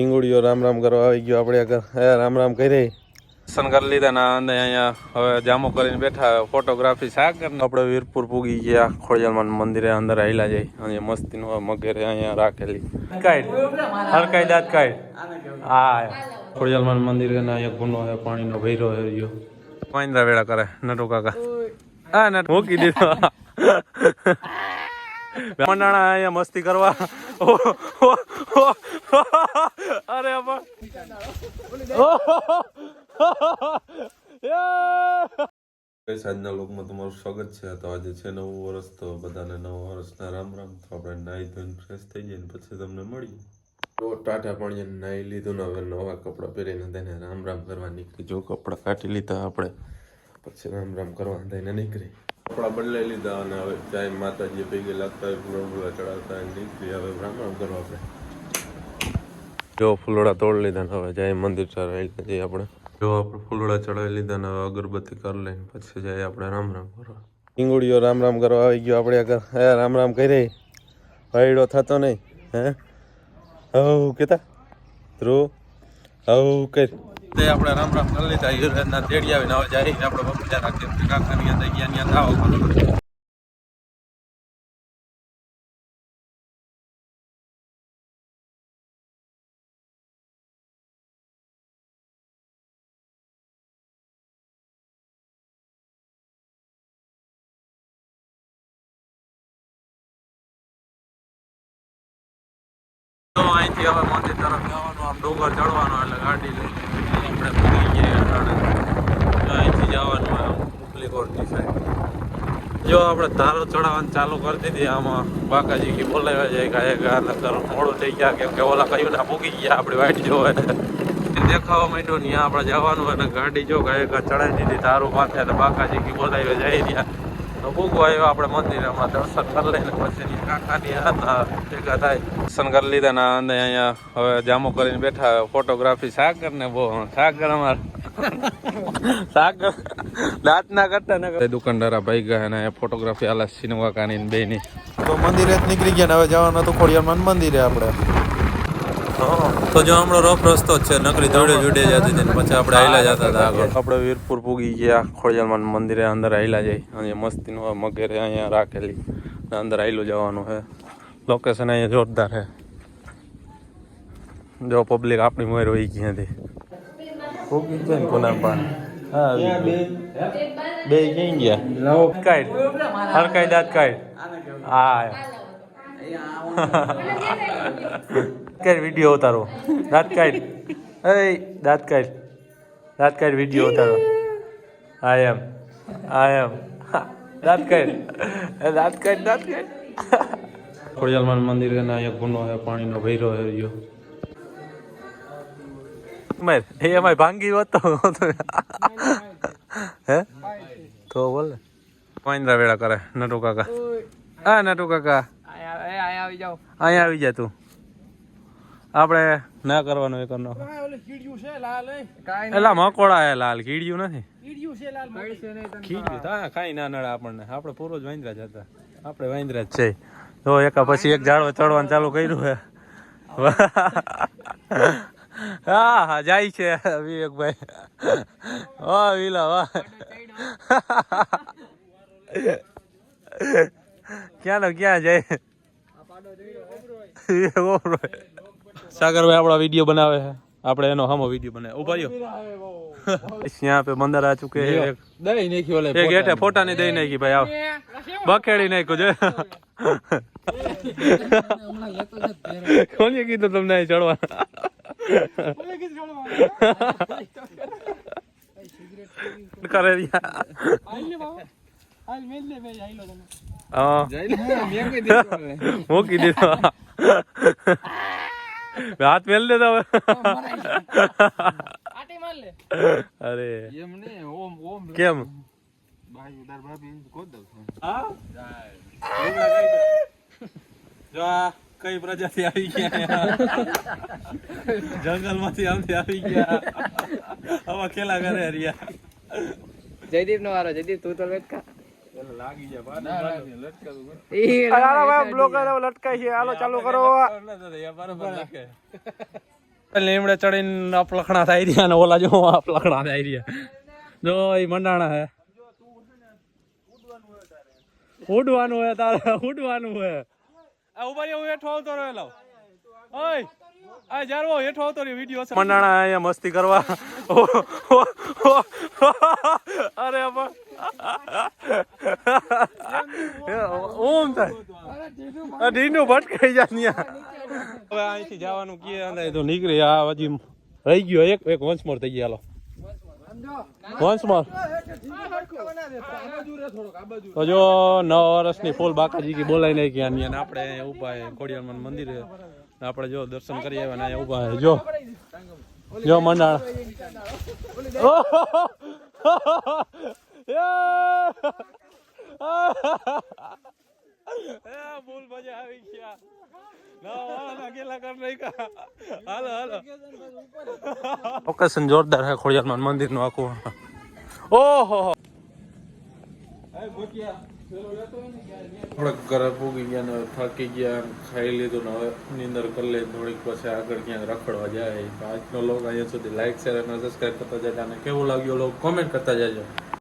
ઈંગુડીઓ રામ રામ કરવા આવી ગયો આપણે આગળ રામ રામ કરી દર્શન કરી લીધા ના અને અહીંયા હવે જામો કરીને બેઠા ફોટોગ્રાફી શાક કરીને આપણે વીરપુર પૂગી ગયા ખોડિયાલમાં મંદિરે અંદર આવેલા જાય અહીંયા મસ્તીનું મગેરે અહીંયા રાખેલી કાઢ હરકાઈ દાંત કાઢ હા ખોડિયાલમાં મંદિરે અહીંયા ગુનો છે પાણીનો ભૈરો છે રહ્યો મહિન્દ્રા વેળા કરે નટુ કાકા હા નટ મૂકી દીધો મંડાણા અહીંયા મસ્તી કરવા અરે આજના લોકમાં તમારું સ્વાગત છે. તો આજે છે નવું વર્ષ, તો બધાને નવા વર્ષના રામ રામ. તો આપણે નાહી ધોઈને ફ્રેશ થઈ જઈએ ને પછી તમને મળીએ. તો ટાટા પાણી નાહી લીધું ને હવે નવા કપડાં પહેરીને તેને રામ રામ કરવા નીકળી. જો કપડાં કાઢી લીધા આપણે પછી રામ રામ કરવા થઈને નીકળી. કપડાં બદલાઈ લીધા અને હવે જાય માતાજી ભેગી લાગતા હોય ફૂલોડા ચડાવતા નીકળી. હવે રામ રામ કરવા આપણે જો ફૂલોડા તોડી લીધા ને હવે જાય મંદિર ચડાવી જઈએ આપણે. જો આપણે ફૂલોડા ચડાવી લીધા ને હવે અગરબત્તી કરી લઈને પછી જાય આપણે રામ રામ કરવા. ઈંગુડીઓ રામ રામ કરવા આવી ગયો આપણે આગળ. હે રામ રામ કરી રહી વાયડો થતો નહીં. હે હવ કેતા ધ્રુવ હવ કરી તે આપણે રામ રામ કરી લીધા. યુવરાજના તેડી આવીને હવે જાય આપણે બપોર રાખીએ કાકાની અંદર ગયા આવો. તો અહીંથી હવે મંદિર તરફ જવાનું, આમ ડોંગર ચડવાનો એટલે ગાડી લઈને આપણે પૂરી જઈએ. અહીંથી જવાનું હોય ઉપલી કોટની સાઈડ. જો આપણે ધારો ચડાવવાનું ચાલુ કરી દીધી. આમાં બાકાજી કી બોલાવ્યા જાય ગાયક મોડું થઈ ગયા કેમ કે ઓલા કયું ના પૂગી ગયા આપણી વાઈટ જોવે દેખાવા માંડ્યો ને આપણે જવાનું હોય ને ગાડી જો ગાયક ચડાવી દીધી ધારું માથે એટલે બાકાજી કી બોલાવ્યા જાય રહ્યા. તો ભૂગવા આવ્યો આપણે મંદિરમાં દર્શન કરી લઈને પછી કાકાની ભેગા થાય. દર્શન કરી લીધા ના અને અહીંયા હવે જામો કરીને બેઠા ફોટોગ્રાફી સાગર ને બહુ સાગર અમાર સાગર દાંત ના કરતા ને દુકાનદારા ભાઈ ગયા ને ફોટોગ્રાફી આલા સિનેમા કાકાની બે ની. તો મંદિરે જ નીકળી ગયા ને હવે જવાનું હતું ખોડિયાલમાં મંદિરે આપણે. તો જો હમણાં રફ રસ્તો જ છે, નકરી દોડે જોડે જતી હતી પછી આપણે આયલા જતા હતા આગળ. આપણે વીરપુર પૂગી ગયા ખોડિયાલમાં મંદિરે અંદર આયલા જાય. અહીંયા મસ્તીનું મગેરે અહીંયા રાખેલી અંદર આયલું જવાનું છે. લોકેશન અહીંયા જોરદાર છે. જો પબ્લિક આપણી મોર હોય ગઈ હતી પૂગી જાય ને કોના પાન. હા બે ક્યાં ગયા કાઢ હરકાઈ દાંત કાઢ હા કાઢ વિડીયો ઉતારો દાંત કાઢ દાંત કાઢ વિડીયો ઉતારો. આઈ એમ દાંત કાઢ ખોડિયાલમાં મંદિર અહીંયા ગુનો છે પાણીનો ભૈરો છે રહ્યો. એમાં ભાંગી હોત હે તો બોલે મહિન્દ્રા વેળા કરે નટુ કાકા. હા નટુ કાકા અહીંયા આવી જા તું. આપણે ના કરવાનું એક એલા મકોડા હે લાલ કીડિયું નથી. કીડિયું કાંઈ ના નડે આપણને. આપણે પૂરો જ વાંદરા જ હતા. આપણે વાંદરા જ છે. તો એકા પછી એક ઝાડવા ચડવાનું ચાલુ કર્યું હે. હા હા જાય છે વિવેકભાઈ. વાહ વિલા વાહ. ક્યાં જાય સાગરભાઈ આપણા વિડીયો બનાવે છે. આપણે એનો હમો વિડીયો બનાવે. ઉભા રહ્યો यहाँ पे मंदिर आ चुके हैं. एक गेट है फोटा नहीं दे नहीं की भाई आओ बखेड़ी नहीं कुछ कौन ये की तो तुमने चढ़वा करे दिया મૂકી દીધો હાથ મેલ દેતા અરે કેમ જો આ કઈ પ્રજાતિ આવી ગયા જંગલ માંથી આવી ગયા હવે ખેલા કરે હરિયા. જયદીપ નો વારો. જયદીપ તું તો લટકા લાગી જાય બ્લોકર લટકાય છે. હાલો ચાલુ કરો. લીમડે ચડીને અપલખણા થાય રહ્યા ને ઓલા જો અપલખણા થાય રહ્યા જો એ મંડાણા હે ઉડવાનું હે તારે ઉડવાનું હે આ ઉભા હું હેઠો આવતો રહેલો ઓય આ જારવો હેઠો આવતો રહ્યો વિડિયો છે મંડાણા અહીંયા મસ્તી કરવા અરે ઓમ થાય ઢીનું ભટકાઈ જાય હવે અહીંથી જવાનું કે તો નીકળી આ હજી રહી ગયો એક વંશ મોર થઈ ગયા વંશ મોર તો જો 9 વર્ષની ફૂલ બાકાજી કી બોલાઈ નહીં ગયા અને આપણે ઉભા ખોડિયાર મંદિર આપણે જો દર્શન કરી આવ્યા ને અહીંયા ઉભા જો મંડાણા ફૂલ મજા આવી ગયા લોકેશન જોરદાર છે ખોડિયાર મંદિર નું આખું ઓહો થોડાક ઘરે પૂગી ગયા ને થાકી ગયા ખાઈ લીધું ને હવે નીંદર કરી લે થોડીક પછી આગળ ક્યાંક રખડવા જાય તો આજનો લોગ અહીંયા સુધી લાઈક શેર અને સબસ્ક્રાઈબ કરતા જાય અને કેવું લાગ્યું લોગ કોમેન્ટ કરતા જાય.